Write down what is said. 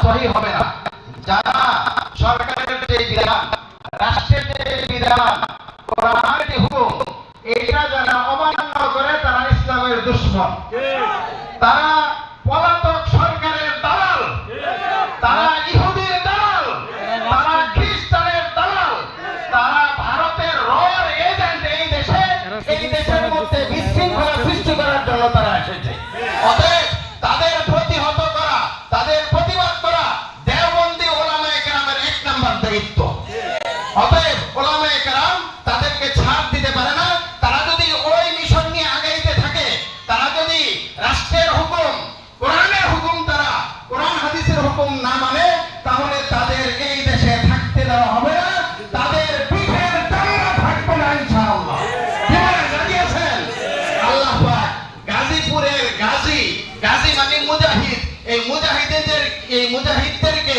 সহি হবে না। যারা সরকারের যে বিধান, রাষ্ট্রের যে বিধান, কোরআনের যে হুকুম, এটা যারা অমান্য করে তারা ইসলামের দুশমন, তারা পলাতক সরকারের দালাল, তারা ইহুদির দালাল, তারা খ্রিস্টানের দালাল, তারা ভারতের রর এজেন্ট। এই দেশের মধ্যে বিশৃঙ্খলা সৃষ্টি করার জন্য তারা এসেছে। অতএব তাদের প্রতিহত করা, তাদের প্রতিবাদ করা দেওবন্দি ওলামায়ে কেরামের 1 নম্বর দায়িত্ব। অতএব ওলামায়ে কেরাম তাদেরকে ছাড় দিতে পারে না। তারা যদি ওই মিশন নিয়ে আগাইতে থাকে, তারা যদি রাষ্ট্রের হুকুম, কোরআনের হুকুম, তারা কোরআন হাদিসের হুকুম না মানে, তাহলে তাদের এই দেশে থাকতে দেওয়া হবে না, তাদের পিঠের চামড়া থাকবে না ইনশাআল্লাহ। কি বলেন, রাজি আছেন? আল্লাহ পাক গাজীপুরের গাজী মানে মুজাহিদ, এই মুজাহিদদেরকে